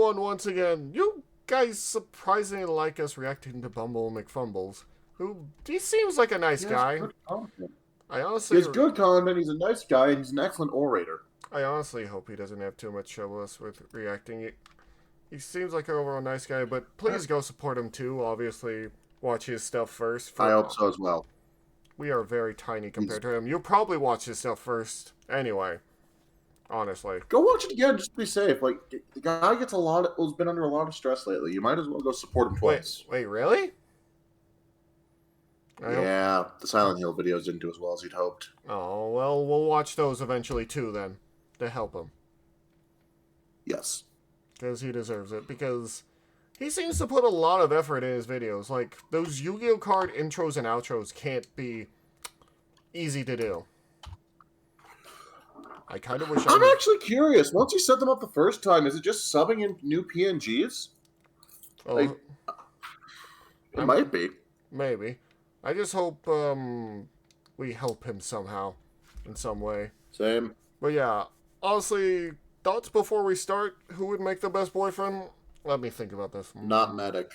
everyone once again. You guys surprisingly like us reacting to Bumble McFumbles. He seems like a nice guy. Good content. I honestly... He's good content, he's a nice guy, and he's an excellent orator. I honestly hope he doesn't have too much trouble with reacting. He seems like an overall nice guy, but please go support him too. Obviously, watch his stuff first. I hope so as well. We are very tiny compared to him. You'll probably watch his stuff first anyway. Honestly. Go watch it again, just to be safe. Like, the guy gets has been under a lot of stress lately. You might as well go support him twice. Wait, really? Yeah, the Silent Hill videos didn't do as well as he'd hoped. Oh, well, we'll watch those eventually too then, to help him. Yes. Because he deserves it, because he seems to put a lot of effort in his videos. Like, those Yu-Gi-Oh! Card intros and outros can't be easy to do. I kind of wish I'm actually curious. Once you set them up the first time, is it just subbing in new PNGs? Oh, like, it might be. Maybe. I just hope we help him somehow, in some way. Same. But yeah, honestly, thoughts before we start? Who would make the best boyfriend? Let me think about this. Not Medic.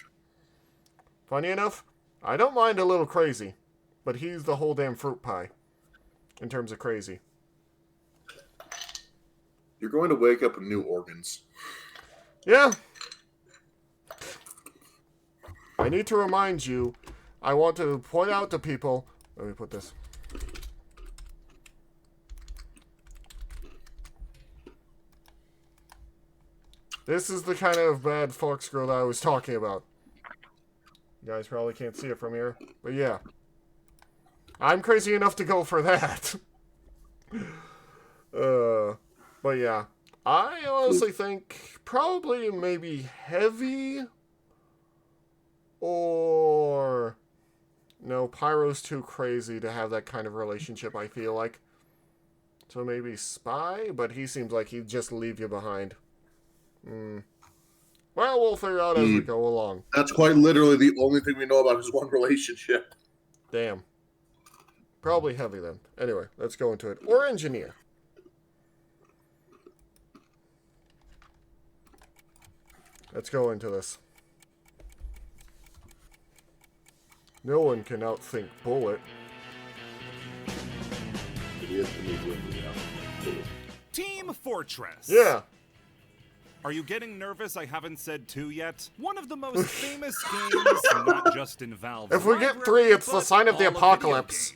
Funny enough, I don't mind a little crazy, but he's the whole damn fruit pie, in terms of crazy. You're going to wake up with new organs. Yeah. I need to remind you, I want to point out to people, let me put this. This is the kind of bad fox girl that I was talking about. You guys probably can't see it from here, but yeah. I'm crazy enough to go for that. But yeah, I honestly think probably maybe Heavy or... No, Pyro's too crazy to have that kind of relationship, I feel like. So maybe Spy, but he seems like he'd just leave you behind. Well, we'll figure out as we go along. That's quite literally the only thing we know about his one relationship. Damn. Probably Heavy then. Anyway, let's go into it. Or Engineer. Let's go into this. No one can outthink Bullet. Team Fortress. Yeah. Are you getting nervous I haven't said 2 yet? One of the most famous games, not just in Valve's If we get 3, it's the sign of the apocalypse.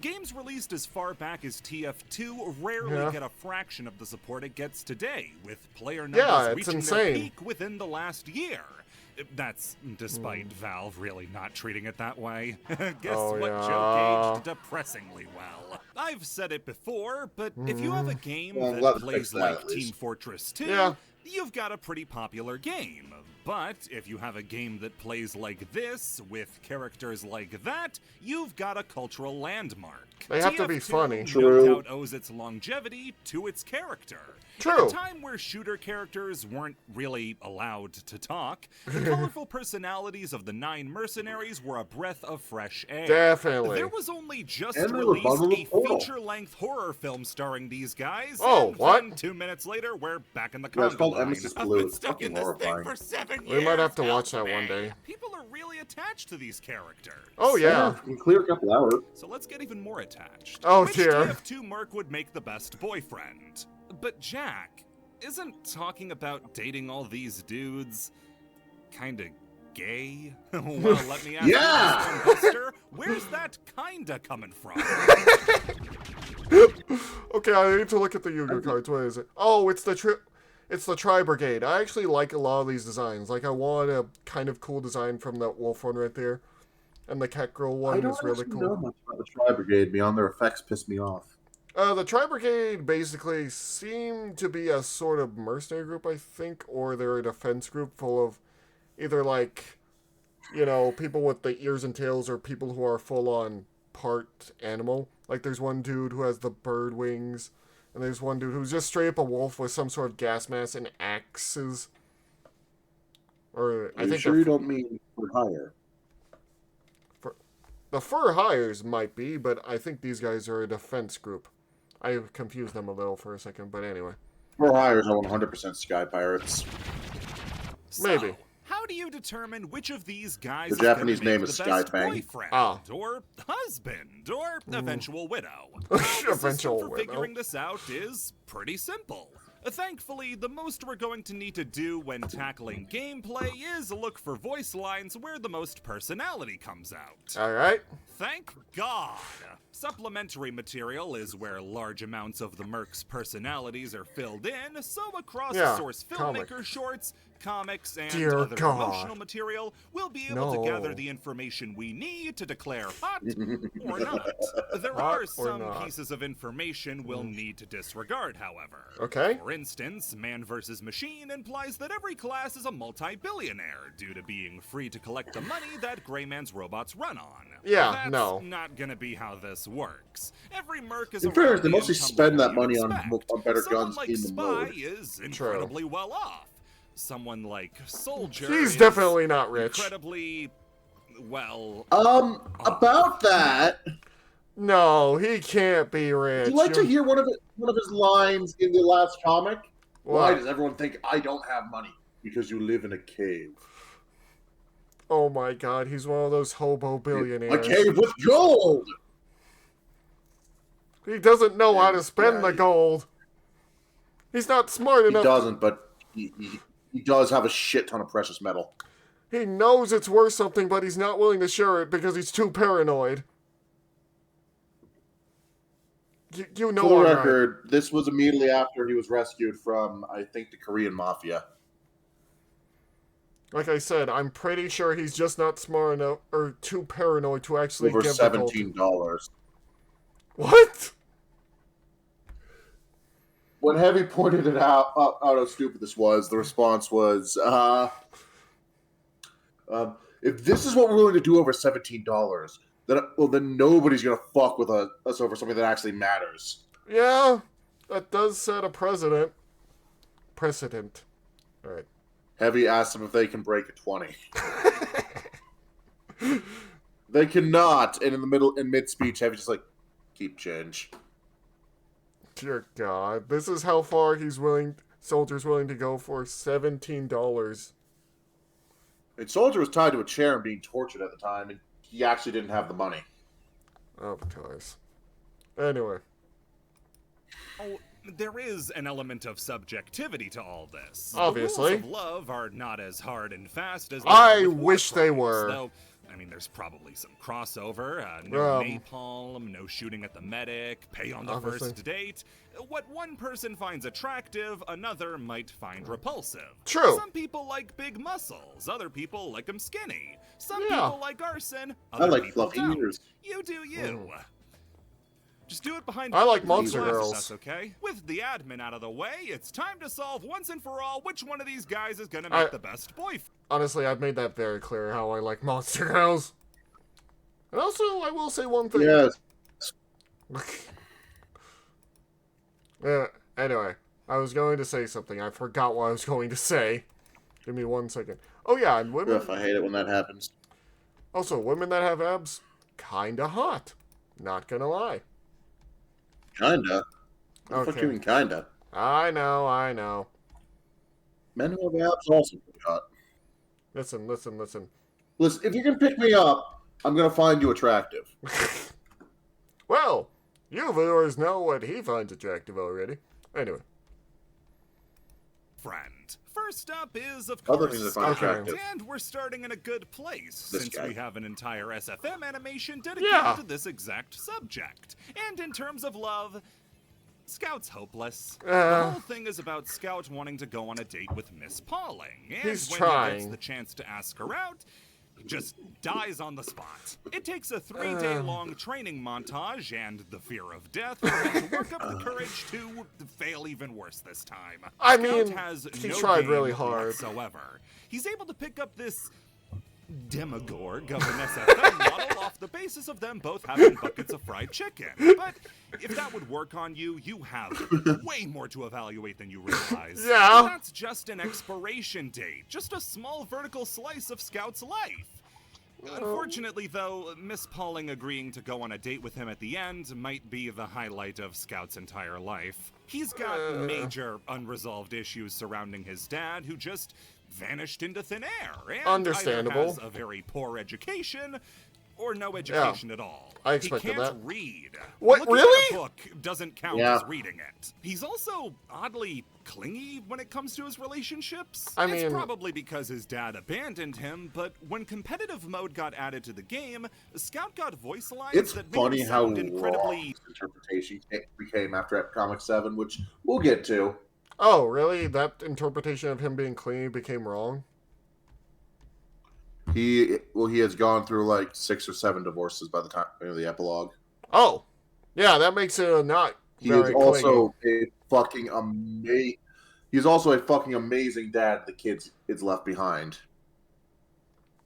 Games released as far back as TF2 rarely get a fraction of the support it gets today, with player numbers reaching their peak within the last year. That's despite Valve really not treating it that way. Guess what joke aged depressingly well. I've said it before, but if you have a game that plays like Team Fortress 2, you've got a pretty popular game. But if you have a game that plays like this, with characters like that, you've got a cultural landmark. They have to be funny. No doubt owes its longevity to its character. True. At a time where shooter characters weren't really allowed to talk, the colorful personalities of the 9 mercenaries were a breath of fresh air. Definitely. There was only just released a feature-length horror film starring these guys. Oh, what? Then 2 minutes later, we're back in the conga It's called line. Emesis I've Blue. been It's stuck in fucking this horrifying. thing for 7 years. We might have to watch that one day. People are really attached to these characters. Oh, yeah. In clear a couple hours. So let's get even more attached. Oh, Which dear. TF2 merc would make the best boyfriend? But Jack, isn't talking about dating all these dudes kinda gay? Well, let me ask you, Buster, where's that kinda coming from? Okay, I need to look at the Yu-Gi-Oh cards. What is it? Oh, it's the Tri Brigade. I actually like a lot of these designs. Like, I want a kind of cool design from that wolf one right there. And the Cat Girl one is really cool. I don't know much about the Tri Brigade beyond their effects piss me off. The Tri Brigade basically seem to be a sort of mercenary group, I think, or they're a defense group full of either, like, you know, people with the ears and tails or people who are full-on part animal. Like, there's one dude who has the bird wings, and there's one dude who's just straight up a wolf with some sort of gas mask and axes. Or I think sure you don't mean for hire? The Fur Hires might be, but I think these guys are a defense group. I confused them a little for a second, but anyway. For hires are 100% Sky Pirates. Maybe. So, how do you determine which of these guys The is Japanese gonna make name is the best Skyfang. boyfriend, or husband, or eventual widow? Well, the Eventual system for widow. figuring this out is pretty simple. Thankfully, the most we're going to need to do when tackling gameplay is look for voice lines where the most personality comes out. Alright. Thank God! Supplementary material is where large amounts of the Merc's personalities are filled in, so across source filmmaker shorts, comics, and other promotional material, we'll be able to gather the information we need to declare hot or not. There are some pieces of information we'll need to disregard, however. Okay. For instance, Man vs. Machine implies that every class is a multi-billionaire due to being free to collect the money that Gray Man's robots run on. Yeah, That's no. not gonna be how this works. Every Merc is In fairness, they mostly spend that money on better guns like in the Spy mode. is incredibly well off. Someone like Soldier He's is definitely not rich. incredibly well. About that, No, he can't be rich. would you like to hear one of his lines in the last comic? Why does everyone think I don't have money? Because you live in a cave. Oh my god, he's one of those hobo billionaires. A cave with gold! He doesn't know how to spend the gold. He's not smart enough. He doesn't, but he does have a shit ton of precious metal. He knows it's worth something, but he's not willing to share it because he's too paranoid. You know, For the record, this was immediately after he was rescued from, I think, the Korean mafia. Like I said, I'm pretty sure he's just not smart enough or too paranoid to actually Over give the gold. $17. What? When Heavy pointed it out how stupid this was, the response was, if this is what we're willing to do over $17, then nobody's gonna fuck with us over something that actually matters. Yeah, that does set a precedent. All right. Heavy asked them if they can break a 20. They cannot. And in mid-speech, Heavy's just like, keep change. Dear God, this is how far Soldier's willing to go for $17. And Soldier was tied to a chair and being tortured at the time, and he actually didn't have the money. Of course. Anyway. Oh, there is an element of subjectivity to all this. Obviously. The rules of love are not as hard and fast as I wish they were. Though, I mean, there's probably some crossover. No napalm, no shooting at the medic, pay on the first date. What one person finds attractive, another might find repulsive. True. Some people like big muscles, other people like them skinny. Some people like arson, other I like people fluffy don't. ears. You do you. Just do it behind. I like monster Monster Girls. That's okay. With the admin out of the way, it's time to solve once and for all which one of these guys is gonna make the best boyfriend. Honestly, I've made that very clear how I like Monster Girls. And also, I will say one thing. Yes. Anyway, I was going to say something. I forgot what I was going to say. Give me 1 second. Oh yeah, and women. I hate it when that happens. Also, women that have abs, kinda hot. Not gonna lie. Kinda. What the fuck you mean, kinda? I know. Men who have abs also pretty hot. Listen. Listen, if you can pick me up, I'm gonna find you attractive. Well, you viewers know what he finds attractive already. Anyway. Friend. First up is, of course, Other things I find attractive. and we're starting in a good place, This since guy. we have an entire SFM animation dedicated to this exact subject. And in terms of love, Scout's hopeless. The whole thing is about Scout wanting to go on a date with Miss Pauling, and He's when trying. he gets the chance to ask her out, he just dies on the spot. It takes a 3-day-long training montage and the fear of death for him to work up the courage to fail even worse this time. I Scout mean, has he no tried game really hard. whatsoever. He's able to pick up this demogorg of an SFM model off the basis of them both having buckets of fried chicken. But if that would work on you, you have way more to evaluate than you realize. Yeah. That's just an expiration date, just a small vertical slice of Scout's life. Unfortunately, though, Miss Pauling agreeing to go on a date with him at the end might be the highlight of Scout's entire life. He's got major unresolved issues surrounding his dad, who just vanished into thin air, and understandable. Either has a very poor education or no education at all. I expected he can't that. read. What, Looking really? at a book doesn't count as reading it. He's also oddly clingy when it comes to his relationships. I mean, it's probably because his dad abandoned him, but when competitive mode got added to the game, Scout got voice lines that made him sound incredibly... interpretation became after Comic 7, which we'll get to. Oh, really? That interpretation of him being clingy became wrong? He has gone through like 6 or 7 divorces by the time of the epilogue. Oh, yeah, that makes it not very He is also a fucking amazing. He's also a fucking amazing dad. The kids is left behind.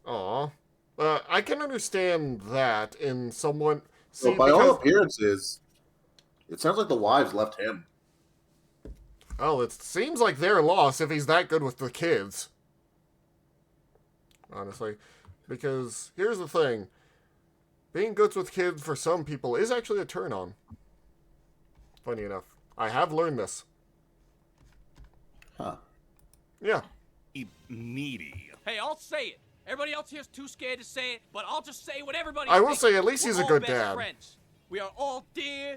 Aw, I can understand that in someone. See, by all appearances, it sounds like the wives left him. Oh, it seems like their loss if he's that good with the kids. Honestly, because here's the thing, being good with kids for some people is actually a turn on. Funny enough, I have learned this. Huh. Yeah. Needy. Hey, I'll say it. Everybody else here's too scared to say it, but I'll just say what everybody. I will say at least he's a good dad. Friends. We are all dear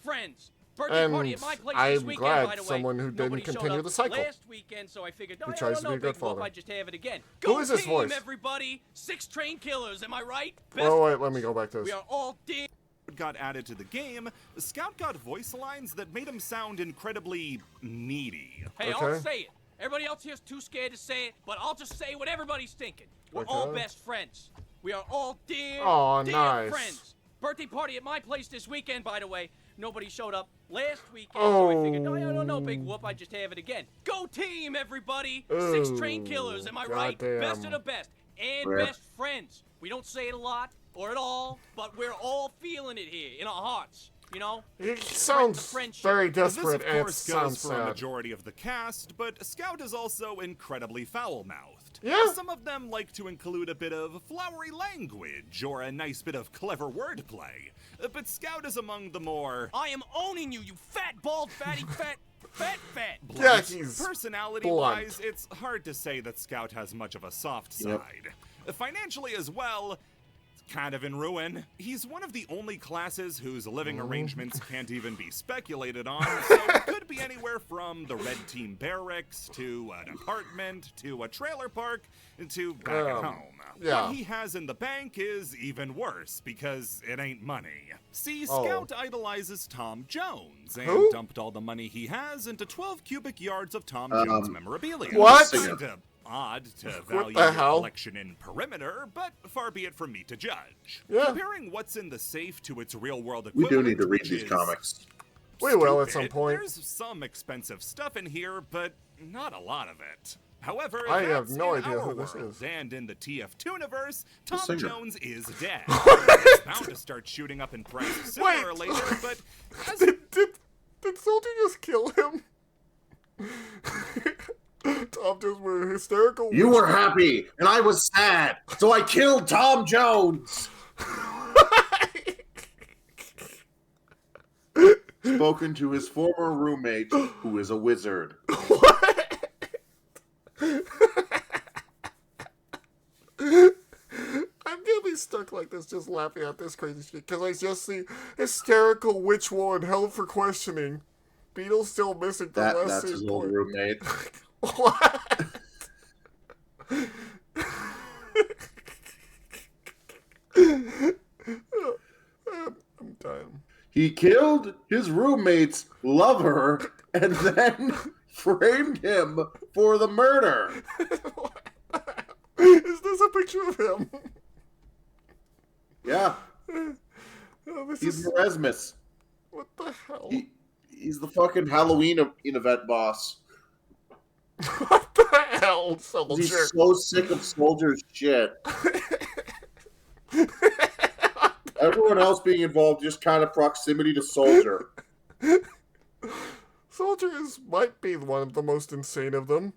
friends. And party at my place I'm this weekend, glad by the way. someone who didn't continue the cycle. Last weekend, so I figured, who tries to be a good father. I just have it again. Who is this voice? Everybody, 6 train killers. Am I right? Oh wait, let me go back to this. We are all dear. Got added to the game, Scout got voice lines that made him sound incredibly needy. Hey, I'll say it. Everybody else here's too scared to say it, but I'll just say what everybody's thinking. We're all best friends. We are all dear friends. Birthday party at my place this weekend, by the way. Nobody showed up last weekend, so I figured, no, big whoop, I just have it again. Go team, everybody! 6 train killers, am I right? Best of the best. And best friends. We don't say it a lot, or at all, but we're all feeling it here, in our hearts. You know? He sounds very desperate, and it sounds for sad. a majority of the cast, but Scout is also incredibly foul-mouthed. Yeah. Some of them like to include a bit of flowery language, or a nice bit of clever wordplay. But Scout is among the more... I am owning you, you fat, bald, fatty, fat... Blunt. Yeah, he's personality-wise, it's hard to say that Scout has much of a soft side. Financially as well, kind of in ruin. He's one of the only classes whose living arrangements can't even be speculated on, so it could be anywhere from the Red Team barracks, to an apartment, to a trailer park, to back at home. Yeah. What he has in the bank is even worse, because it ain't money. See, Scout idolizes Tom Jones, and dumped all the money he has into 12 cubic yards of Tom Jones memorabilia. What? Odd to value the your hell? collection in perimeter, but far be it from me to judge. Yeah. Comparing what's in the safe to its real-world We equivalent, do need to read which these is comics. We will at some stupid. point. There's some expensive stuff in here, but not a lot of it. However, I have that's no in idea our who this world, is. And in the TF2 universe, Tom singer. Jones is dead. He's bound to start shooting up in price sooner or later, but as Did Soldier just kill him? Tom Jones were hysterical. You were happy, and I was sad, so I killed Tom Jones. Spoken to his former roommate, who is a wizard. What? I'm gonna be stuck like this, just laughing at this crazy shit, because I just see hysterical witch woman held for questioning. Beetle's still missing from last That's his old point. roommate. What? I'm done. He killed his roommate's lover and then framed him for the murder. Is this a picture of him? Yeah. Oh, He's Erasmus. What the hell? He's the fucking Halloween event boss. What the hell, Soldier? He's so sick of Soldier's shit. Everyone else being involved, just kind of proximity to Soldier. Soldier might be one of the most insane of them.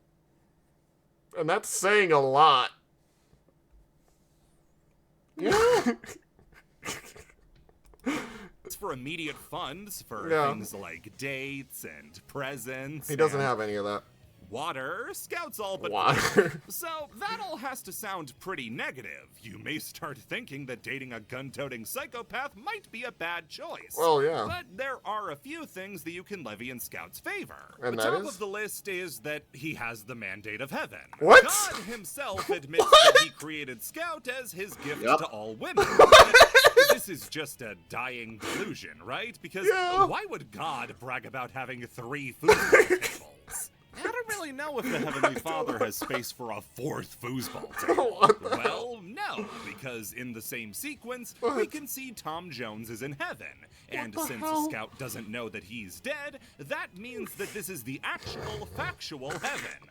And that's saying a lot. Yeah. It's for immediate funds for things like dates and presents. He doesn't have any of that. Water, scouts all but water. So that all has to sound pretty negative. You may start thinking that dating a gun-toting psychopath might be a bad choice. Well, yeah. But there are a few things that you can levy in Scout's favor. And the that top is? of the list is that he has the mandate of heaven. What? God himself admits that he created Scout as his gift to all women. This is just a dying delusion, right? Because why would God brag about having 3 foosball tables? I don't really know if the Heavenly Father has space for a 4th foosball table. Well, no, because in the same sequence, we can see Tom Jones is in heaven. And since Scout doesn't know that he's dead, that means that this is the actual, factual heaven.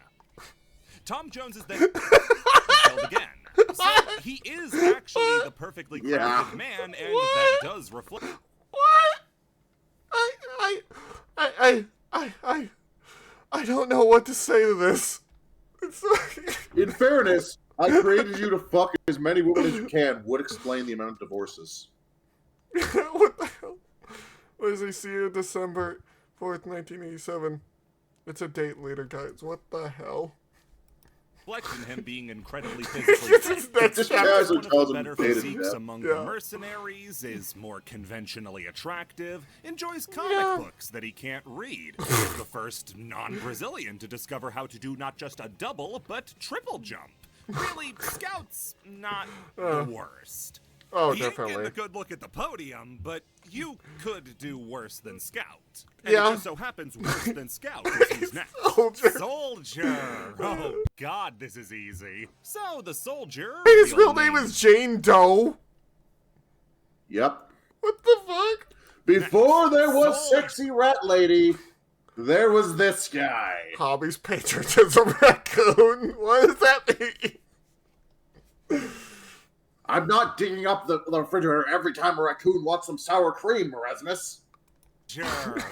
Tom Jones is then killed again. So he is actually the perfectly crafted man, and that does reflect. What? I don't know what to say to this. In fairness, I created you to fuck as many women as you can would explain the amount of divorces. What the hell? What does he see you December 4th, 1987? It's a date later, guys. What the hell? In him being incredibly physically fit. That's one of the better physiques among the mercenaries, is more conventionally attractive, enjoys comic books that he can't read, is the first non-Brazilian to discover how to do not just a double, but triple jump. Really, Scout's not the worst. Oh, he definitely. didn't get a good look at the podium, but you could do worse than Scout. And Yeah. it just so happens worse than Scout is who's next. Soldier! Oh, God, this is easy. So, the soldier... His real name is Jane Doe? Yep. What the fuck? Before there was Sexy Rat Lady, there was this guy. Hobbies, patriotism, raccoon. What does that mean? I'm not digging up the refrigerator every time a raccoon wants some sour cream, Erasmus. Sure.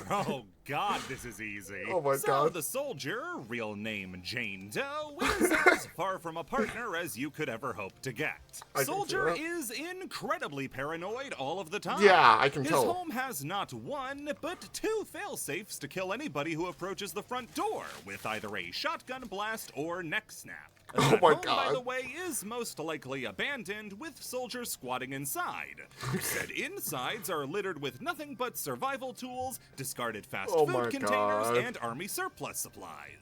Oh, God, this is easy. Oh, my so, God. the soldier, real name Jane Doe, is as far from a partner as you could ever hope to get. Soldier is incredibly paranoid all of the time. Yeah, I can His tell. His home has not 1, but 2 fail-safes to kill anybody who approaches the front door with either a shotgun blast or neck snap. Oh my home, God. by the way, is most likely abandoned, with soldiers squatting inside. Said insides are littered with nothing but survival tools, discarded fast food containers, and army surplus supplies.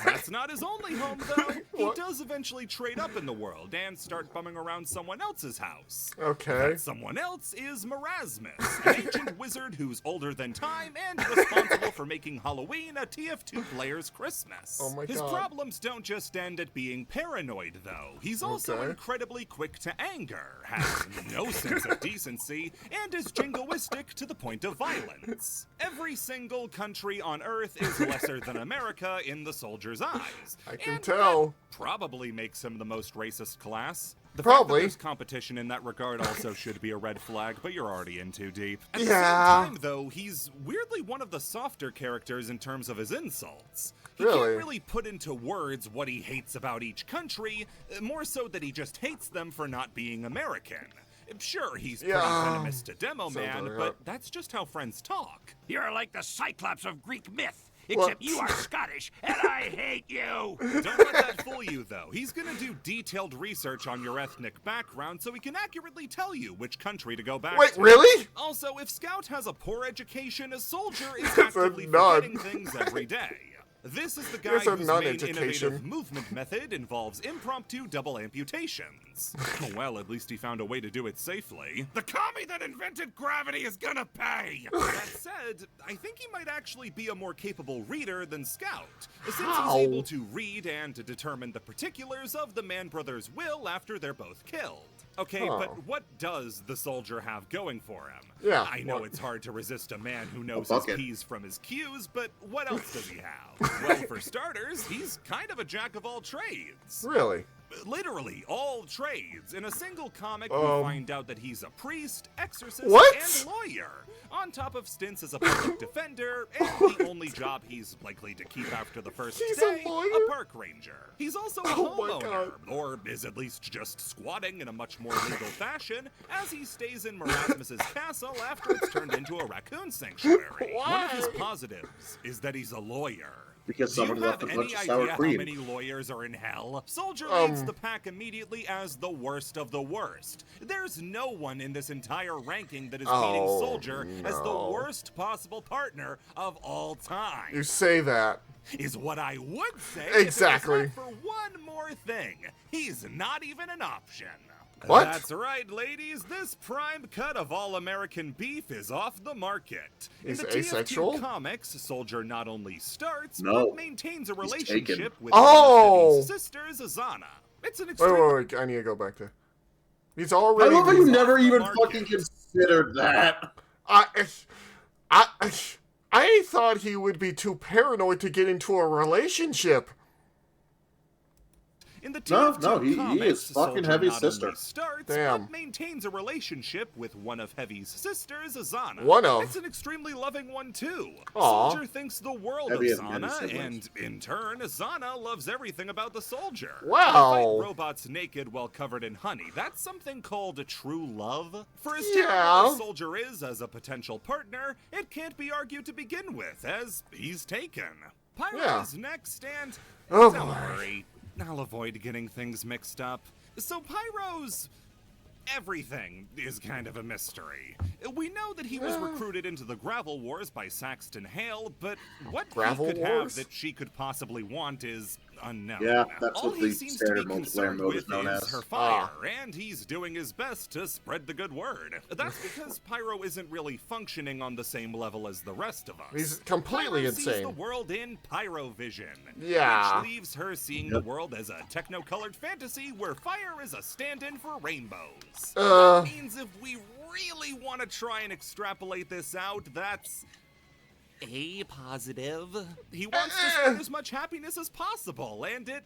That's not his only home, though. He does eventually trade up in the world and start bumming around someone else's house. Okay. That someone else is Merasmus, an ancient wizard who's older than time and responsible for making Halloween a TF2 player's Christmas. Oh my God. His problems don't just end at being paranoid, though. He's also incredibly quick to anger, has no sense of decency, and is jingoistic to the point of violence. Every single country on Earth is lesser than America in the soldier's eyes. I can tell. That probably makes him the most racist class. The Probably. fact that there's competition in that regard also should be a red flag, but you're already in too deep. At the same time, though, he's weirdly one of the softer characters in terms of his insults. He can't really put into words what he hates about each country, more so that he just hates them for not being American. Sure, he's pretty venomous to Demoman, but that's just how friends talk. You're like the Cyclops of Greek myth. Except you are Scottish, and I hate you! Don't let that fool you, though. He's gonna do detailed research on your ethnic background so he can accurately tell you which country to go back to. Wait, really? Also, if Scout has a poor education, a soldier is actively forgetting things every day. This is the guy whose main innovative movement method involves impromptu double amputations. Well, at least he found a way to do it safely. The commie that invented gravity is gonna pay! That said, I think he might actually be a more capable reader than Scout, since he's able to read and to determine the particulars of the Man Brothers' will after they're both killed. Okay, but what does the soldier have going for him? Yeah. I know it's hard to resist a man who knows his P's from his Q's, but what else does he have? Well, for starters, he's kind of a jack of all trades. Really? literally all trades. In a single comic, we find out that he's a priest, exorcist, and lawyer, on top of stints as a public defender, and the only job he's likely to keep after the first day, a park ranger. He's also a homeowner, or is at least just squatting in a much more legal fashion, as he stays in Merasmus's castle after it's turned into a raccoon sanctuary. One of his positives is that he's a lawyer. Because someone left a bunch of sour cream. How many lawyers are in hell? Soldier leads the pack immediately as the worst of the worst. There's no one in this entire ranking that is beating Soldier as the worst possible partner of all time. You say that. Is what I would say. Exactly. If it was not for one more thing. He's not even an option. What? That's right, ladies. This prime cut of all-American beef is off the market. He's in the asexual? TF2 comics, Soldier not only starts, but maintains a relationship with his sisters, Azana. It's an extreme... Wait, I need to go back to... He's already... I love how you never even fucking considered that. I thought he would be too paranoid to get into a relationship. In the TF2 comics, he is fucking Heavy's sister. Starts, but maintains a relationship with one of Heavy's sisters, Azana. It's an extremely loving one, too. Soldier thinks the world of Azana, and in turn, Azana loves everything about the Soldier. Wow. They fight robots naked while covered in honey. That's something called a true love. For as terrible as Soldier is as a potential partner, it can't be argued to begin with, as he's taken. Pyro is next, and don't worry. I'll avoid getting things mixed up. So Pyro's everything is kind of a mystery. We know that he was recruited into the Gravel Wars by Saxton Hale, but what he could have that she could possibly want is unknown. Yeah, that's what the standard multiplayer mode is known as. Her fire, and he's doing his best to spread the good word. That's because Pyro isn't really functioning on the same level as the rest of us. He's completely Pyro insane. Sees the world in Pyro vision, which leaves her seeing the world as a techno-colored fantasy where fire is a stand-in for rainbows. That means if we really want to try and extrapolate this out, that's a positive. He wants to spread as much happiness as possible, and it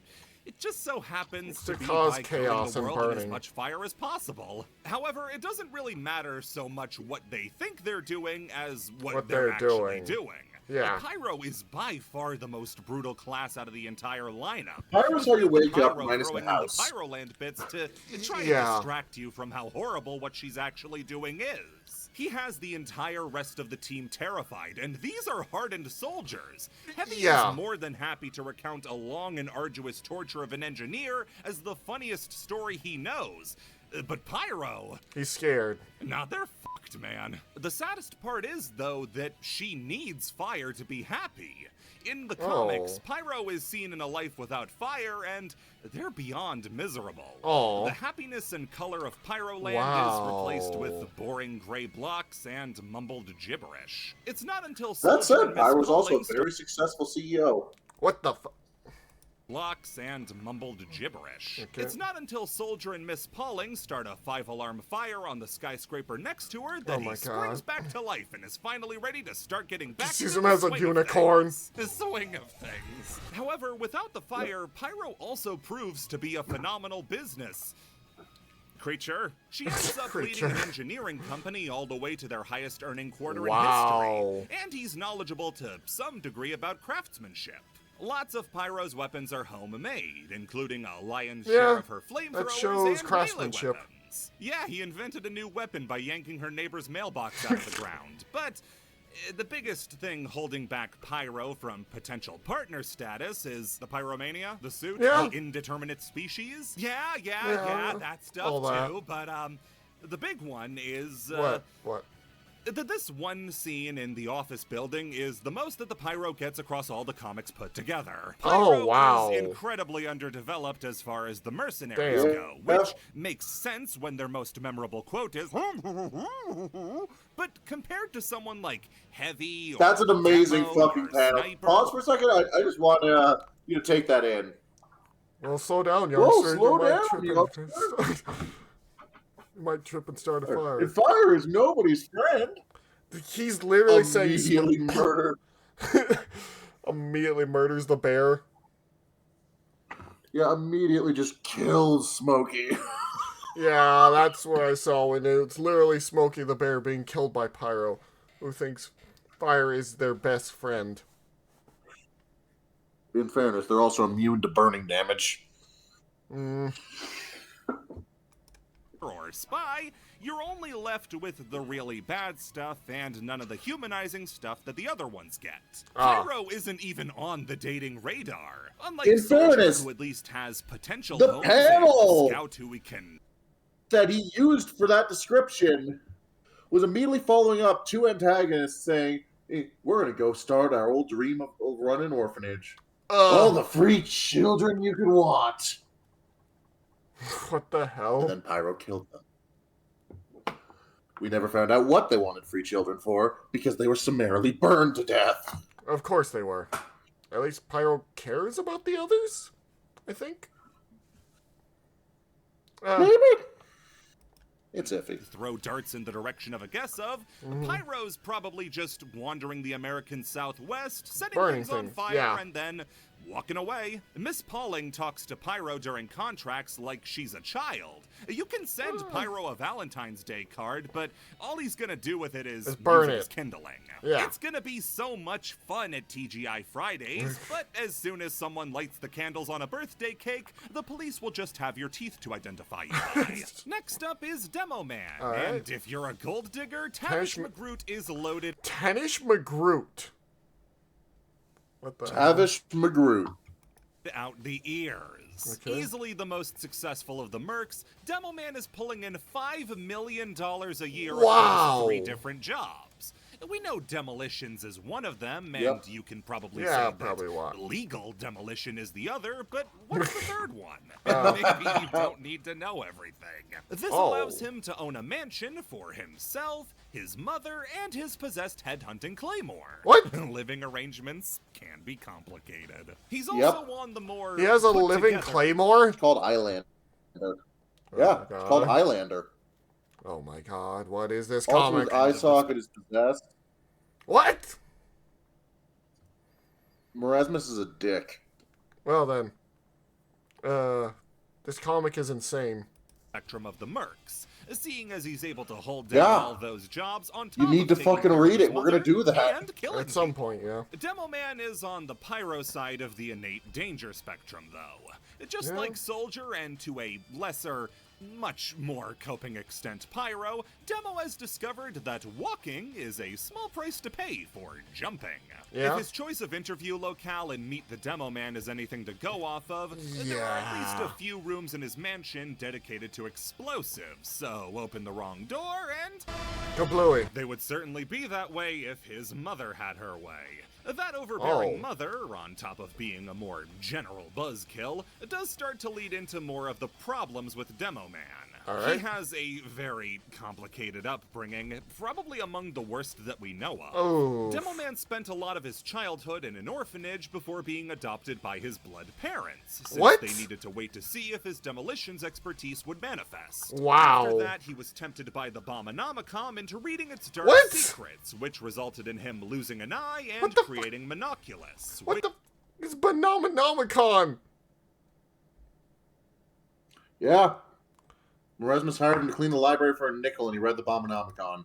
just so happens to be cause by chaos the and world burning. in as much fire as possible. However, it doesn't really matter so much what they think they're doing as what they're actually doing. Yeah. Pyro is by far the most brutal class out of the entire lineup. Pyro's how you wake up minus the house. The Pyroland bits to try and distract you from how horrible what she's actually doing is. He has the entire rest of the team terrified, and these are hardened soldiers. Heavy is more than happy to recount a long and arduous torture of an engineer as the funniest story he knows. But Pyro... he's scared. Nah, they're fucked, man. The saddest part is, though, that she needs fire to be happy. In the comics, Pyro is seen in a life without fire, and they're beyond miserable. The happiness and color of Pyroland is replaced with boring gray blocks and mumbled gibberish. It's not until... That said, Pyro's also a very successful CEO. What the fuck? Blocks and mumbled gibberish. It's not until Soldier and Miss Pauling start a 5-alarm fire on the skyscraper next to her that he springs back to life and is finally ready to start getting back to him as a unicorn. The swing of things. However, without the fire, Pyro also proves to be a phenomenal business creature. She ends up leading an engineering company all the way to their highest earning quarter in history. And he's knowledgeable to some degree about craftsmanship. Lots of Pyro's weapons are homemade, including a lion's share of her flamethrowers and craftsmanship. Weapons. Yeah, he invented a new weapon by yanking her neighbor's mailbox out of the ground. But the biggest thing holding back Pyro from potential partner status is the pyromania, the suit, the indeterminate species. Yeah, that stuff too. But the big one is what? This one scene in the office building is the most that the Pyro gets across all the comics put together. Pyro is incredibly underdeveloped as far as the Mercenaries go, which makes sense when their most memorable quote is but compared to someone like Heavy or that's an amazing fucking panel. Sniper, pause for a second. I just want you to take that in. Well, slow down, youngster. Slow down, you might trip and start a fire. And fire is nobody's friend. He's literally saying immediately murder. Immediately murders the bear. Yeah, immediately just kills Smokey. Yeah, that's what I saw when it's literally Smokey the Bear being killed by Pyro, who thinks fire is their best friend. In fairness, they're also immune to burning damage. Or spy, you're only left with the really bad stuff and none of the humanizing stuff that the other ones get. Pyro isn't even on the dating radar, unlike Soldier, who at least has potential. The panel scout who we can that he used for that description was immediately following up two antagonists saying, hey, we're going to go start our old dream of running an orphanage. All the free children you could want. What the hell? And then Pyro killed them. We never found out what they wanted free children for, because they were summarily burned to death. Of course they were. At least Pyro cares about the others, I think. Maybe. It's iffy. Throw darts in the direction of a guess of. Pyro's probably just wandering the American Southwest, setting things on fire, and then walking away. Miss Pauling talks to Pyro during contracts like she's a child. You can send Pyro a Valentine's Day card, but all he's gonna do with it is burn use it. kindling. Yeah. It's gonna be so much fun at TGI Fridays, but as soon as someone lights the candles on a birthday cake, the police will just have your teeth to identify you by. Next up is Demoman, and if you're a gold digger, Tavish McGroot is loaded. Tavish McGroot. What the Tavish McGroot. Out the ears. Easily the most successful of the mercs, Demoman is pulling in $5 million a year across 3 different jobs. We know demolitions is one of them, and you can probably say that legal demolition is the other, but what's the third one? Maybe you don't need to know everything. This allows him to own a mansion for himself, his mother, and his possessed headhunting claymore. What? Living arrangements can be complicated. He's also on the more... He has a living claymore? It's called Highlander. Yeah, it's called Highlander. Oh my god, what is this comic? Also, his eye socket is possessed. What? Merasmus is a dick. Well then. This comic is insane. Spectrum of the mercs, seeing as he's able to hold down all those jobs on top. You need to fucking read it. We're gonna do that at some point. Yeah. Demoman is on the Pyro side of the innate danger spectrum, though, just like Soldier, and to a lesser, much more coping extent Pyro, Demo has discovered that walking is a small price to pay for jumping. If his choice of interview locale in Meet the Demoman is anything to go off of, there are at least a few rooms in his mansion dedicated to explosives, so open the wrong door and... Kablooey. They would certainly be that way if his mother had her way. That overbearing mother, on top of being a more general buzzkill, does start to lead into more of the problems with Demoman. He has a very complicated upbringing, probably among the worst that we know of. Demoman spent a lot of his childhood in an orphanage before being adopted by his blood parents, since they needed to wait to see if his demolitions expertise would manifest. After that, he was tempted by the Bomonomicon into reading its dark secrets, which resulted in him losing an eye and creating Monoculus. What the is Bomonomicon? Yeah. Merasmus hired him to clean the library for a nickel, and he read the Bomonomicon.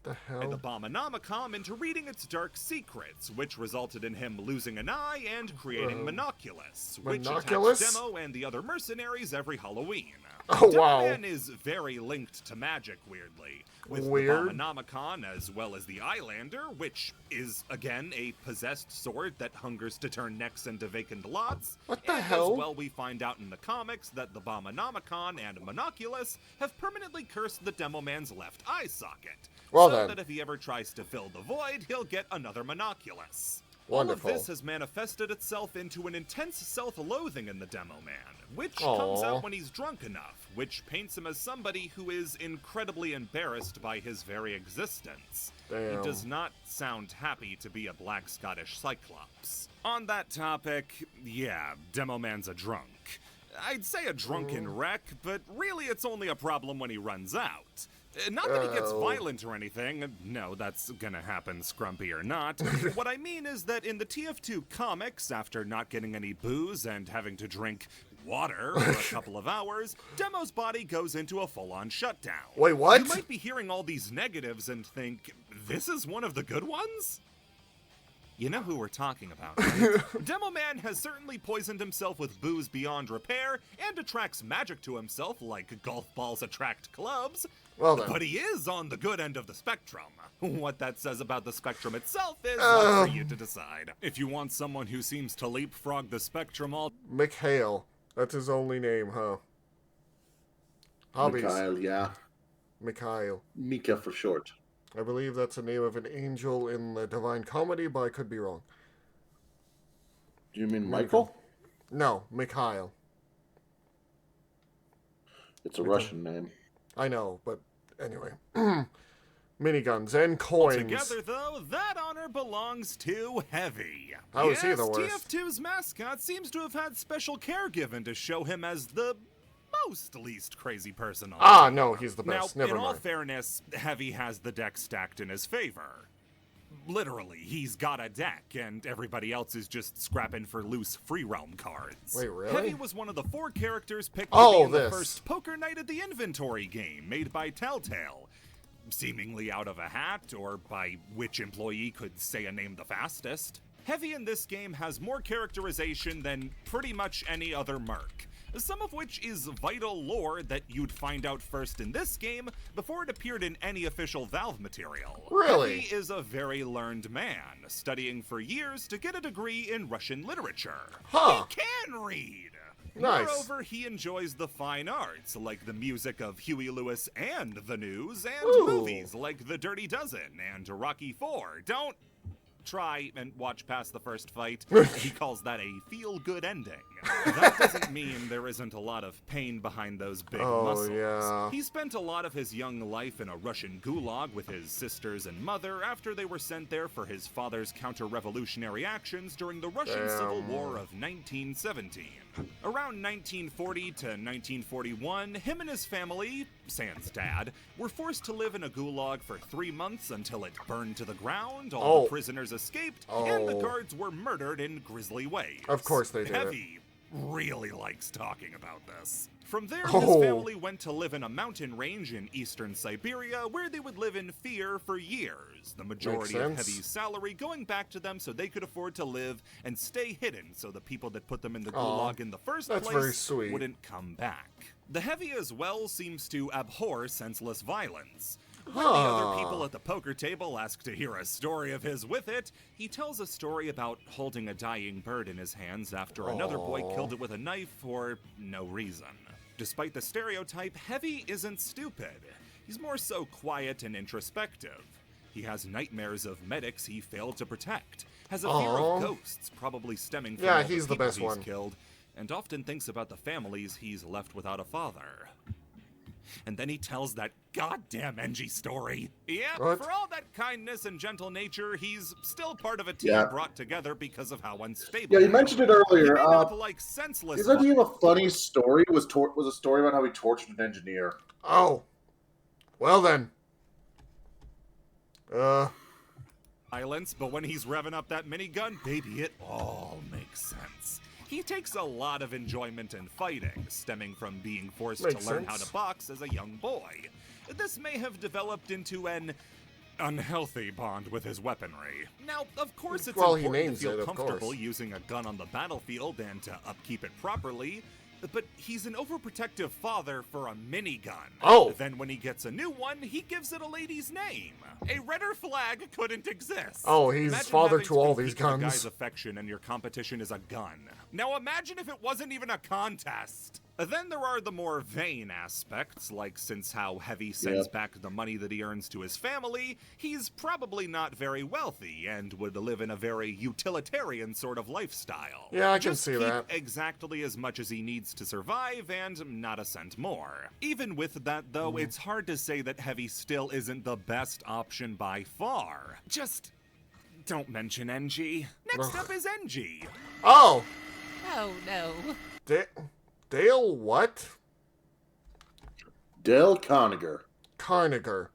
The hell? And the Bomonomicon into reading its dark secrets, which resulted in him losing an eye and creating Monoculus, which attacks Demo and the other mercenaries every Halloween. Demoman is very linked to magic, weirdly, with the Bomonomicon as well as the Eyelander, which is, again, a possessed sword that hungers to turn necks into vacant lots. What the hell? As well, we find out in the comics that the Bomonomicon and Monoculus have permanently cursed the Demoman's left eye socket. So that if he ever tries to fill the void, he'll get another Monoculus. Wonderful. All of this has manifested itself into an intense self-loathing in the Demoman, which comes out when he's drunk enough, which paints him as somebody who is incredibly embarrassed by his very existence. He does not sound happy to be a black Scottish Cyclops. On that topic, yeah, Demoman's a drunk. I'd say a drunken wreck, but really it's only a problem when he runs out. Not that he gets violent or anything. No, that's gonna happen, Scrumpy or not. What I mean is that in the TF2 comics, after not getting any booze and having to drink water for a couple of hours, Demo's body goes into a full-on shutdown. Wait, what? You might be hearing all these negatives and think, this is one of the good ones? You know who we're talking about, right? Demoman has certainly poisoned himself with booze beyond repair and attracts magic to himself like golf balls attract clubs. Well then. But he is on the good end of the spectrum. What that says about the spectrum itself is up for you to decide. If you want someone who seems to leapfrog the spectrum all... Mikhail. That's his only name, huh? Hobbies. Mikhail, yeah. Mikhail. Mika for short. I believe that's the name of an angel in the Divine Comedy, but I could be wrong. Do you mean Michael? No, Mikhail. It's a Russian name. I know, but anyway. Miniguns and coins. Together, though, that honor belongs to Heavy. How is he the worst? TF2's mascot seems to have had special care given to show him as the most least crazy person on Ah, the team. no, he's the best. Now, Never in all mind. fairness, Heavy has the deck stacked in his favor. Literally, he's got a deck, and everybody else is just scrapping for loose free realm cards. Wait, really? Heavy was one of the 4 characters picked to be in the this. first Poker Night at the Inventory game made by Telltale. Seemingly out of a hat, or by which employee could say a name the fastest. Heavy in this game has more characterization than pretty much any other merc. Some of which is vital lore that you'd find out first in this game before it appeared in any official Valve material. Really? Heavy is a very learned man, studying for years to get a degree in Russian literature. Huh. He can read! Nice. Moreover, he enjoys the fine arts, like the music of Huey Lewis and the news, and Ooh. movies like The Dirty Dozen and Rocky IV. Don't try and watch past the first fight. He calls that a feel-good ending. That doesn't mean there isn't a lot of pain behind those big muscles. Yeah. He spent a lot of his young life in a Russian gulag with his sisters and mother after they were sent there for his father's counter-revolutionary actions during the Russian Civil War of 1917. Around 1940 to 1941, him and his family, sans dad, were forced to live in a gulag for 3 months until it burned to the ground, all the prisoners escaped, and the guards were murdered in grisly ways. Of course they did. Heavy really likes talking about this. From there, his family went to live in a mountain range in eastern Siberia where they would live in fear for years, the majority of Heavy's salary going back to them so they could afford to live and stay hidden so the people that put them in the gulag in the first place very sweet. wouldn't come back. The Heavy as well seems to abhor senseless violence. When the other people at the poker table ask to hear a story of his with it, he tells a story about holding a dying bird in his hands after another boy killed it with a knife for no reason. Despite the stereotype, Heavy isn't stupid. He's more so quiet and introspective. He has nightmares of medics he failed to protect, has a fear of ghosts probably stemming from all the he's the people best he's one. killed, and often thinks about the families he's left without a father. And then he tells that goddamn NG story. Yeah, for all that kindness and gentle nature, he's still part of a team brought together because of how unstable. Yeah, you mentioned it earlier. He may not like senseless. His idea of a funny story was a story about how he tortured an engineer. Oh. Well then. Violence, but when he's revving up that minigun, baby, it all makes sense. He takes a lot of enjoyment in fighting, stemming from being forced to learn how to box as a young boy. This may have developed into an unhealthy bond with his weaponry. Now, of course, it's important to feel comfortable using a gun on the battlefield and to upkeep it properly, but he's an overprotective father for a minigun. Oh! Then when he gets a new one, he gives it a lady's name. A redder flag couldn't exist. Oh, he's imagine father to all these a guns. guy's affection and your competition is a gun. Now imagine if it wasn't even a contest. Then there are the more vain aspects, like since how Heavy sends back the money that he earns to his family, he's probably not very wealthy and would live in a very utilitarian sort of lifestyle. Yeah, I can Just see keep that. exactly as much as he needs to survive and not a cent more. Even with that, though, it's hard to say that Heavy still isn't the best option by far. Just don't mention NG. Next up is NG. Oh! Oh, no. Dale what? Dale Carnegie. Carnegie.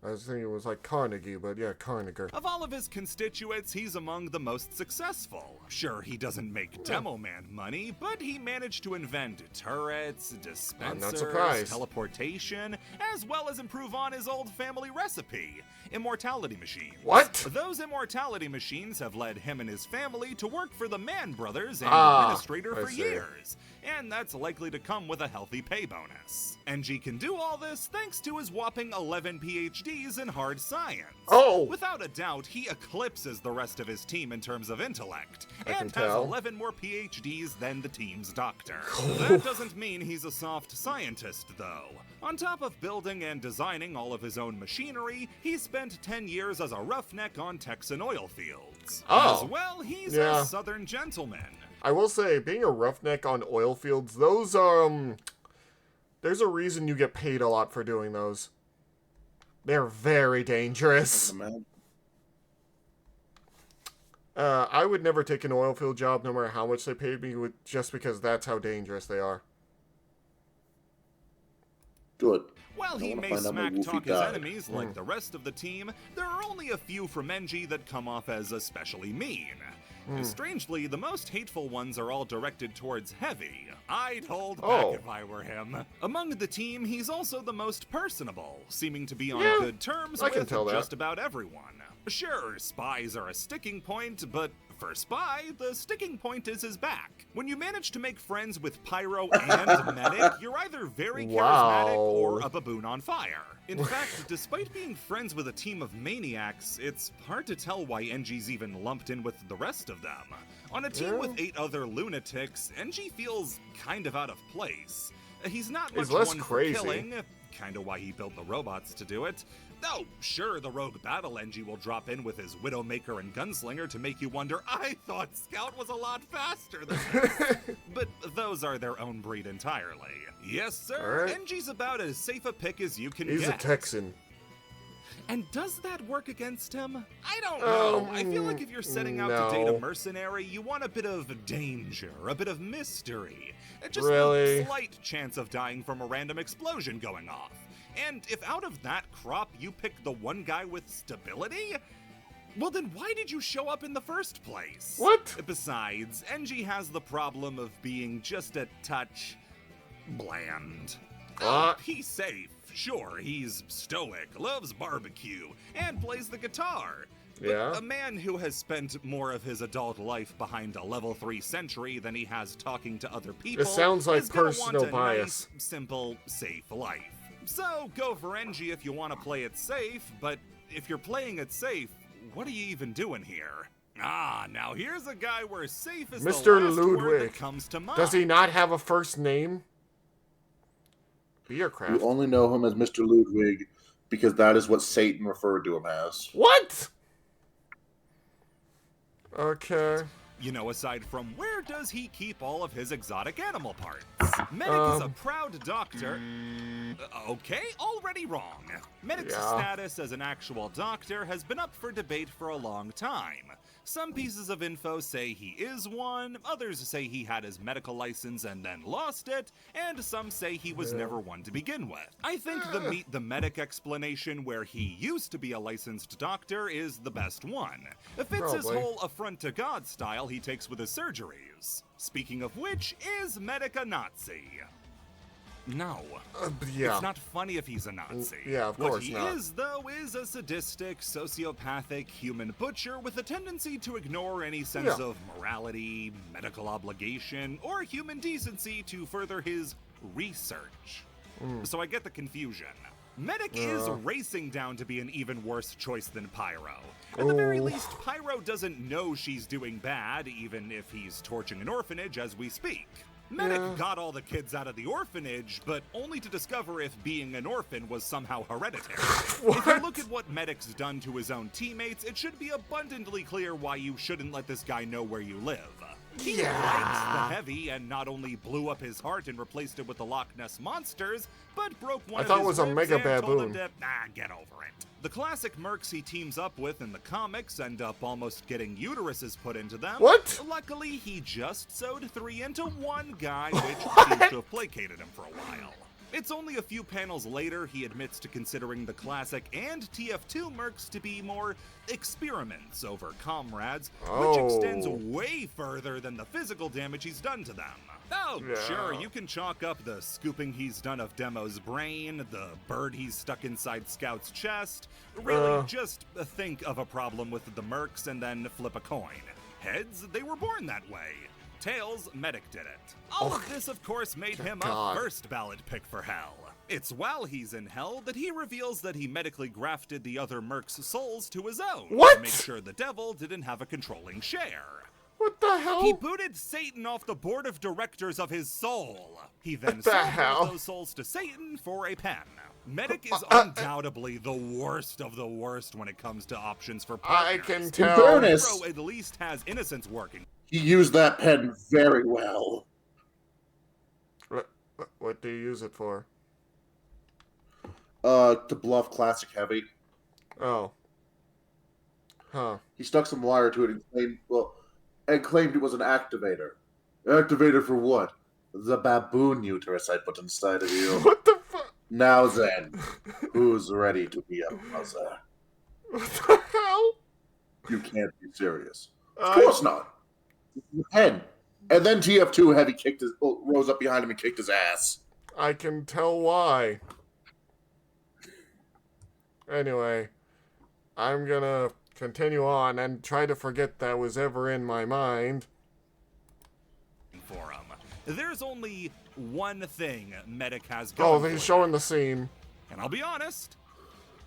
I was thinking it was like Carnegie, but yeah, Carnegie. Of all of his constituents, he's among the most successful. Sure, he doesn't make Demoman money, but he managed to invent turrets, dispensers, teleportation, as well as improve on his old family recipe, immortality machines. What? Those immortality machines have led him and his family to work for the Mann Brothers and Administrator for years, and that's likely to come with a healthy pay bonus. NG can do all this thanks to his whopping 11 PhDs in hard science. Oh! Without a doubt, he eclipses the rest of his team in terms of intellect, and has 11 more PhDs than the team's doctor. That doesn't mean he's a soft scientist, though. On top of building and designing all of his own machinery, he spent 10 years as a roughneck on Texan oil fields. As well, he's a southern gentleman. I will say, being a roughneck on oil fields, those there's a reason you get paid a lot for doing those. They're very dangerous. I would never take an oil field job no matter how much they paid me, just because that's how dangerous they are. Good. While he may smack-talk his enemies like the rest of the team, there are only a few from NG that come off as especially mean. Strangely, the most hateful ones are all directed towards Heavy. I'd hold back if I were him. Among the team, he's also the most personable, seeming to be on good terms with just about everyone. Sure, spies are a sticking point, but for Spy, the sticking point is his back. When you manage to make friends with Pyro and Medic, you're either very charismatic or a baboon on fire. In fact, despite being friends with a team of maniacs, it's hard to tell why NG's even lumped in with the rest of them. On a team with 8 other lunatics, NG feels kind of out of place. He's not much one for killing, kinda why he built the robots to do it. Oh, sure, the rogue battle NG will drop in with his Widowmaker and Gunslinger to make you wonder, I thought Scout was a lot faster than this. But those are their own breed entirely. Yes, sir, NG's about as safe a pick as you can get. He's a Texan. And does that work against him? I don't know. I feel like if you're setting out to date a mercenary, you want a bit of danger, a bit of mystery. Just a slight chance of dying from a random explosion going off. And if out of that crop you pick the one guy with stability, well then why did you show up in the first place? What? Besides, NG has the problem of being just a touch bland. He's safe. Sure, he's stoic, loves barbecue, and plays the guitar. But a man who has spent more of his adult life behind a level 3 sentry than he has talking to other people, this sounds like is gonna personal want a bias. Nice, simple, safe life. So go for NG if you want to play it safe, but if you're playing it safe, what are you even doing here? Now here's a guy where safe is Mr. the last Ludwig. word that comes to mind. Does he not have a first name? Beercraft. You only know him as Mr. Ludwig because that is what Satan referred to him as. What? Okay. You know, aside from where does he keep all of his exotic animal parts? Medic is a proud doctor. Okay, already wrong. Medic's status as an actual doctor has been up for debate for a long time. Some pieces of info say he is one, others say he had his medical license and then lost it, and some say he was never one to begin with. I think the Meet the Medic explanation where he used to be a licensed doctor is the best one. It fits his whole affront to God style he takes with his surgeries. Speaking of which, is Medic a Nazi? No. It's not funny if he's a Nazi. Of course What he is, though, is a sadistic, sociopathic human butcher with a tendency to ignore any sense of morality, medical obligation, or human decency to further his research. So I get the confusion. Medic is racing down to be an even worse choice than Pyro. At the very least, Pyro doesn't know she's doing bad, even if he's torching an orphanage as we speak. Medic got all the kids out of the orphanage, but only to discover if being an orphan was somehow hereditary. If you look at what Medic's done to his own teammates, it should be abundantly clear why you shouldn't let this guy know where you live. He likes the Heavy and not only blew up his heart and replaced it with the Loch Ness monsters, but broke one of his ribs and told him to, get over it. The classic mercs he teams up with in the comics end up almost getting uteruses put into them. What? Luckily, he just sewed 3 into one guy, which seems to have placated him for a while. It's only a few panels later he admits to considering the classic and TF2 mercs to be more experiments over comrades, which extends way further than the physical damage he's done to them. Oh, yeah. Sure, you can chalk up the scooping he's done of Demo's brain, the bird he's stuck inside Scout's chest. Really, just think of a problem with the mercs and then flip a coin. Heads, they were born that way. Tails, Medic did it. All of this, of course, made him a first ballot pick for hell. It's while he's in hell that he reveals that he medically grafted the other mercs' souls to his own to make sure the devil didn't have a controlling share. What the hell? He booted Satan off the board of directors of his soul. He then sold those souls to Satan for a pen. Medic is undoubtedly the worst of the worst when it comes to options for partners. I can tell. In fairness, Pyro at least has innocence working. He used that pen very well. What do you use it for? To bluff Classic Heavy. Oh. Huh. He stuck some wire to it and claimed it was an activator. Activator for what? The baboon uterus I put inside of you. What the fuck? Now then, who's ready to be a mother? What the hell? You can't be serious. Of course not. And then TF2 Heavy rose up behind him and kicked his ass. I can tell why. Anyway, I'm gonna continue on and try to forget that was ever in my mind. For him. There's only one thing Medic has going. Oh, he's showing the scene. And I'll be honest,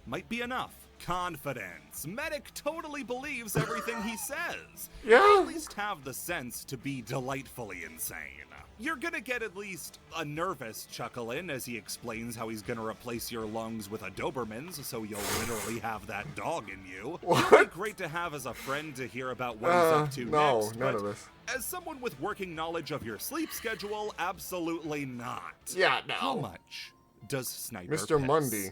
might be enough. Confidence. Medic totally believes everything he says. Yeah. At least have the sense to be delightfully insane. You're gonna get at least a nervous chuckle in as he explains how he's gonna replace your lungs with a Doberman's so you'll literally have that dog in you. What? It'd be great to have as a friend to hear about what he's up to next. No, none of this. As someone with working knowledge of your sleep schedule, absolutely not. Yeah, no. How much does Sniper Mr. piss? Mundy.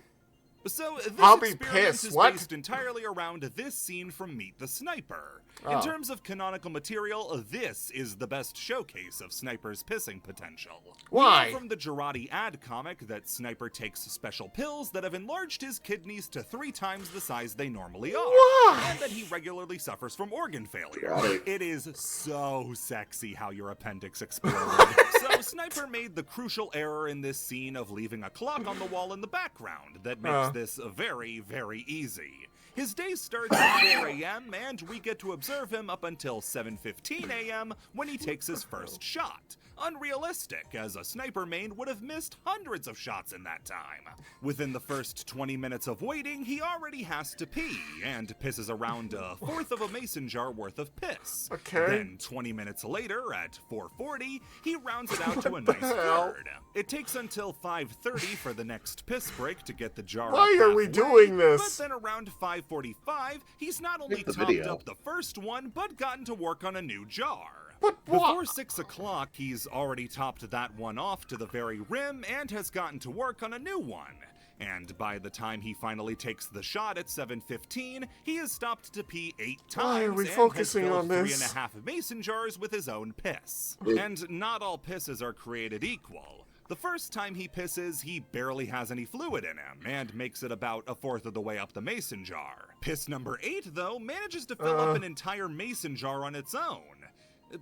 So this I'll be experience pissed. is What? based entirely around this scene from Meet the Sniper. In terms of canonical material, this is the best showcase of Sniper's pissing potential. Why? We know from the Girardi ad comic that Sniper takes special pills that have enlarged his kidneys to 3 times the size they normally are. Why? And that he regularly suffers from organ failure. Right. It is so sexy how your appendix exploded. So Sniper made the crucial error in this scene of leaving a clock on the wall in the background that makes this very, very easy. His day starts at 4 a.m. and we get to observe him up until 7:15 a.m. when he takes his first shot. Unrealistic, as a Sniper main would have missed hundreds of shots in that time. Within the first 20 minutes of waiting, he already has to pee, and pisses around a fourth of a mason jar worth of piss. Okay. Then 20 minutes later, at 4:40, he rounds it out to a nice third. It takes until 5:30 for the next piss break to get the jar up Why are we halfway, doing this? But then around 5:45, he's not only the topped video. up the first one, but gotten to work on a new jar. But Before 6 o'clock, he's already topped that one off to the very rim and has gotten to work on a new one. And by the time he finally takes the shot at 7:15, he has stopped to pee 8 times Why are we and focusing has on filled this? 3.5 mason jars with his own piss. And not all pisses are created equal. The first time he pisses, he barely has any fluid in him, and makes it about a fourth of the way up the mason jar. Piss number 8, though, manages to fill up an entire mason jar on its own.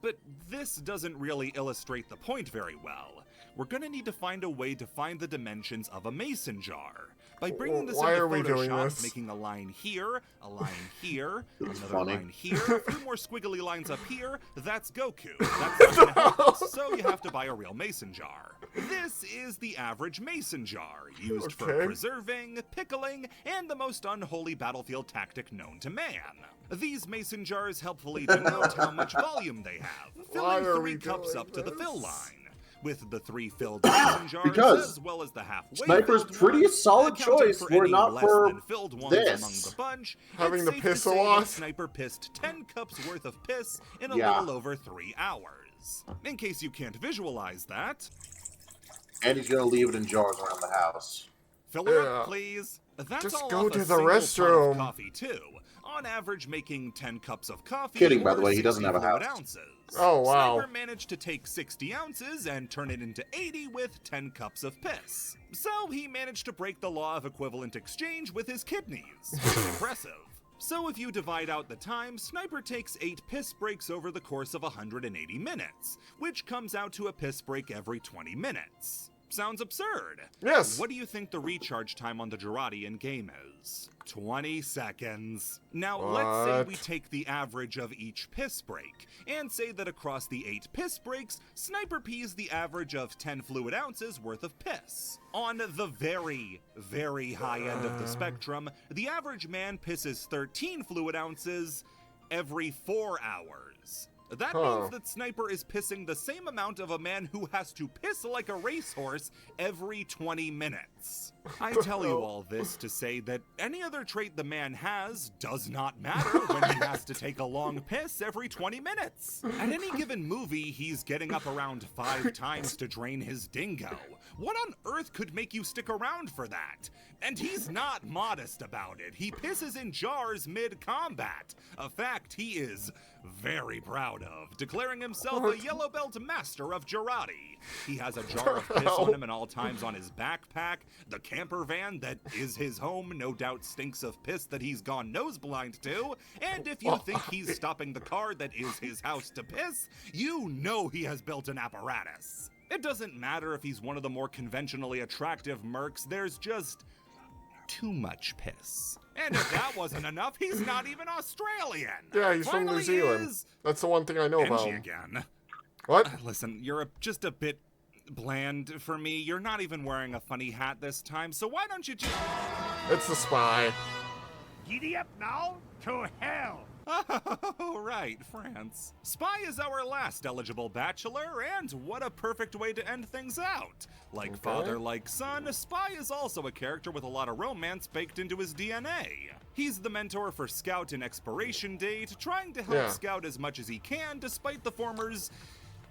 But this doesn't really illustrate the point very well. We're gonna need to find a way to find the dimensions of a mason jar. By bringing this Why into are we doing Photoshop, this? making a line here, another funny. line here, a few more squiggly lines up here, that's Goku. That's not gonna help us, so you have to buy a real mason jar. This is the average mason jar, used for preserving, pickling, and the most unholy battlefield tactic known to man. These mason jars helpfully denote how much volume they have, filling 3 cups up to the fill line. With the 3 filled mason jars, Because as well as the halfway Sniper's filled pretty ones, solid accounting choice for were any not less for than filled ones this. among the bunch. Having it's the safe piss to a say lot? that Sniper pissed 10 cups worth of piss in a Yeah. little over 3 hours. In case you can't visualize that, And he's gonna leave it in jars around the house. fill her up, please. That's just all go off to a the single pot restroom. of coffee too. On average, making 10 cups of coffee. Kidding, by the or way, he doesn't 60 have a fluid house. Ounces. Oh, wow. Sniper managed to take 60 ounces and turn it into 80 with 10 cups of piss. So he managed to break the law of equivalent exchange with his kidneys. Impressive. So if you divide out the time, Sniper takes 8 piss breaks over the course of 180 minutes, which comes out to a piss break every 20 minutes. Sounds absurd. Yes. What do you think the recharge time on the Gerardian game is? 20 seconds. Now, let's say we take the average of each piss break, and say that across the 8 piss breaks, Sniper pees the average of 10 fluid ounces worth of piss. On the very, very high end of the spectrum, the average man pisses 13 fluid ounces every 4 hours. That means that Sniper is pissing the same amount of a man who has to piss like a racehorse every 20 minutes. I tell you all this to say that any other trait the man has does not matter when he has to take a long piss every 20 minutes. At any given movie, he's getting up around 5 times to drain his dingo. What on earth could make you stick around for that? And he's not modest about it. He pisses in jars mid-combat, a fact he is very proud of, declaring himself a yellow belt master of Gerardi. He has a jar of piss on him at all times on his backpack. The camper van that is his home no doubt stinks of piss that he's gone nose-blind to. And if you think he's stopping the car that is his house to piss, you know he has built an apparatus. It doesn't matter if he's one of the more conventionally attractive mercs, there's just too much piss. And if that wasn't enough, he's not even Australian. Yeah, he's from New Zealand. That's the one thing I know about him. Again. What? Listen, you're just a bit bland for me. You're not even wearing a funny hat this time, so why don't you just... It's the spy. Giddy up now to hell. Oh, right, France. Spy is our last eligible bachelor, and what a perfect way to end things out. Like father, like son, Spy is also a character with a lot of romance baked into his DNA. He's the mentor for Scout in Expiration Date, trying to help Scout as much as he can despite the former's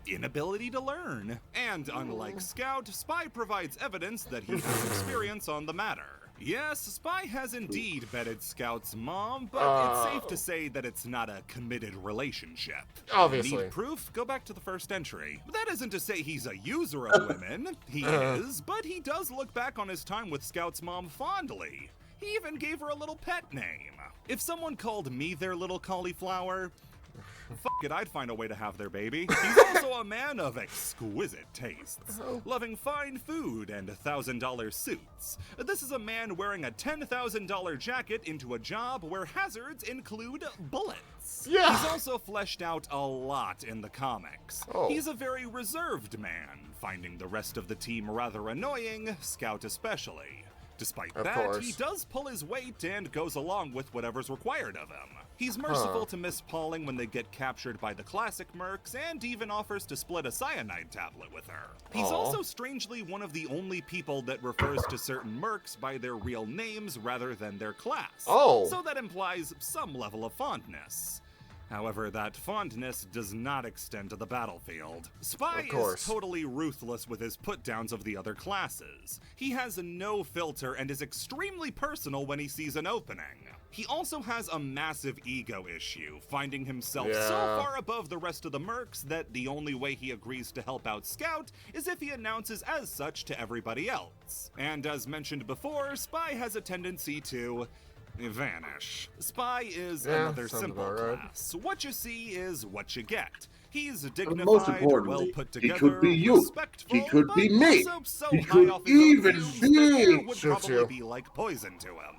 inability to learn. And unlike Scout, Spy provides evidence that he has experience on the matter. Yes, Spy has indeed vetted Scout's mom, but it's safe to say that it's not a committed relationship. Obviously. Need proof? Go back to the first entry. That isn't to say he's a user of women. He is, but he does look back on his time with Scout's mom fondly. He even gave her a little pet name. If someone called me their little cauliflower, fuck it, I'd find a way to have their baby. He's also a man of exquisite tastes, loving fine food and $1,000 suits. This is a man wearing a $10,000 jacket into a job where hazards include bullets. Yeah. He's also fleshed out a lot in the comics. He's a very reserved man, finding the rest of the team rather annoying, Scout especially. Despite that, he does pull his weight and goes along with whatever's required of him. He's merciful to Miss Pauling when they get captured by the classic mercs, and even offers to split a cyanide tablet with her. He's also strangely one of the only people that refers to certain mercs by their real names rather than their class. So that implies some level of fondness. However, that fondness does not extend to the battlefield. Spy is totally ruthless with his put-downs of the other classes. He has no filter and is extremely personal when he sees an opening. He also has a massive ego issue, finding himself so far above the rest of the mercs that the only way he agrees to help out Scout is if he announces as such to everybody else. And as mentioned before, Spy has a tendency to vanish. Spy is another simple class. What you see is what you get. He's dignified, most importantly, well put together, he could be you. respectful, He could be me. So He could even be. Would probably be like poison to him.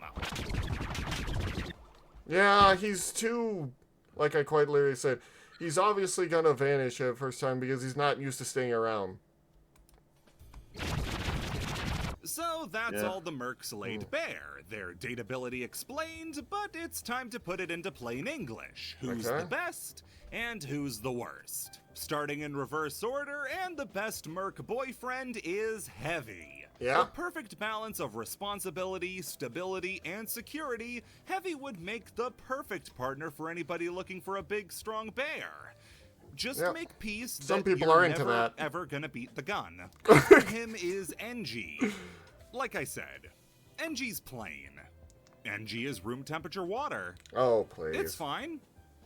Yeah, he's too, like I quite literally said, he's obviously gonna vanish at first time because he's not used to staying around. So that's all the mercs laid bare. Their dateability explained, but it's time to put it into plain English. Who's the best and who's the worst? Starting in reverse order, and the best merc boyfriend is Heavy. Yeah. A perfect balance of responsibility, stability, and security, Heavy would make the perfect partner for anybody looking for a big, strong bear. Just make peace that Some people you're are into never, that. ever gonna beat the gun. For him is NG. Like I said, NG's plain. NG is room temperature water. Oh, please. It's fine.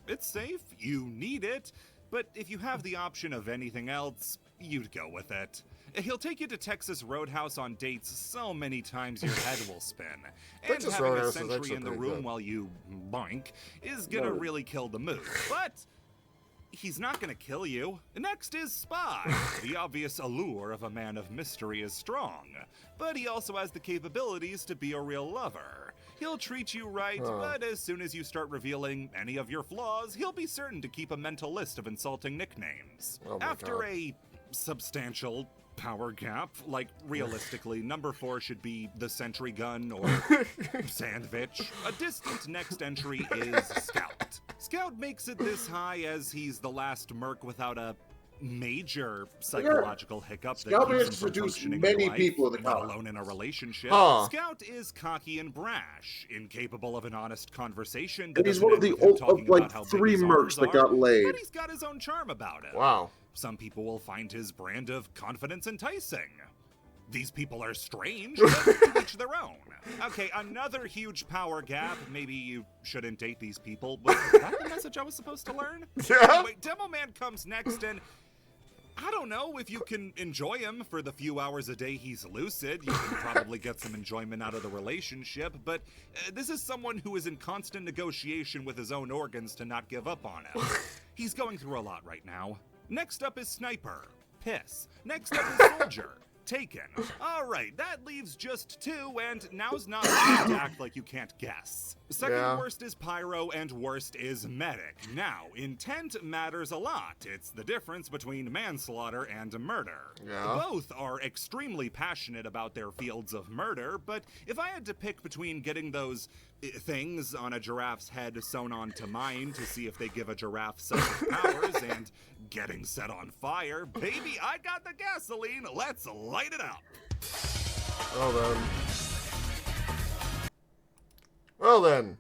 It's safe. You need it. But if you have the option of anything else, you'd go with it. He'll take you to Texas Roadhouse on dates so many times your head will spin. And Texas having Roadhouse a is sentry in the room good. while you boink is gonna really kill the mood. But he's not gonna kill you. Next is Spy. The obvious allure of a man of mystery is strong, but he also has the capabilities to be a real lover. He'll treat you right, but as soon as you start revealing any of your flaws, he'll be certain to keep a mental list of insulting nicknames. After a substantial power gap, like realistically, number 4 should be the sentry gun or sandwich. A distant next entry is Scout. Scout makes it this high as he's the last merc without a major psychological hiccup Scout that has keeps him from introduced functioning many in life, people in the let comic. alone in a relationship. Huh. Scout is cocky and brash, incapable of an honest conversation. And he's one of the like 3 mercs that got laid. But he's got his own charm about him. Wow. Some people will find his brand of confidence enticing. These people are strange, but to each their own. Okay, another huge power gap. Maybe you shouldn't date these people. Was that the message I was supposed to learn? Yeah. Anyway, Demoman comes next, and I don't know if you can enjoy him for the few hours a day he's lucid. You can probably get some enjoyment out of the relationship, but this is someone who is in constant negotiation with his own organs to not give up on him. He's going through a lot right now. Next up is Sniper. Piss. Next up is Soldier. Taken. Alright, that leaves just 2, and now's not the time to act like you can't guess. Second worst is Pyro, and worst is Medic. Now, intent matters a lot. It's the difference between manslaughter and murder. Yeah. Both are extremely passionate about their fields of murder, but if I had to pick between getting those things on a giraffe's head sewn onto mine to see if they give a giraffe psychic powers and getting set on fire, baby, I got the gasoline. Let's light it up. Well then.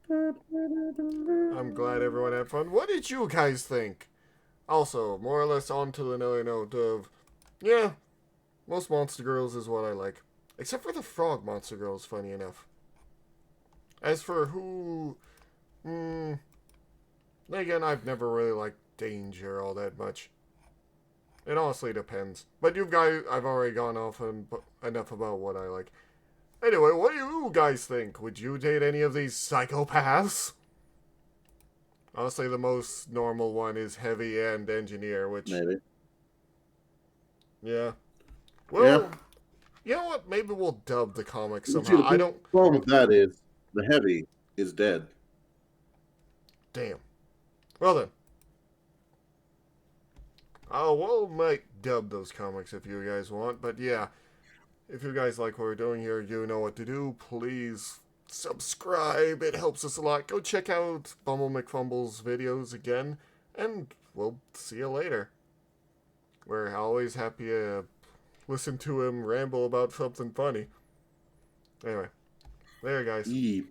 I'm glad everyone had fun. What did you guys think? Also, more or less on to another note of, yeah, most monster girls is what I like. Except for the frog monster girls, funny enough. As for who... then again, I've never really liked Danger all that much. It honestly depends. But you guys, I've already gone off enough about what I like. Anyway, what do you guys think? Would you date any of these psychopaths? Honestly, the most normal one is Heavy and Engineer, which... Maybe. Yeah. Well, you know what? Maybe we'll dub the comic somehow. I don't... The problem with that is, the Heavy is dead. Damn. Well then. We'll might dub those comics if you guys want, but yeah. If you guys like what we're doing here, you know what to do. Please subscribe. It helps us a lot. Go check out McFumbles videos again, and we'll see you later. We're always happy to listen to him ramble about something funny. Anyway, there, guys. Yeep.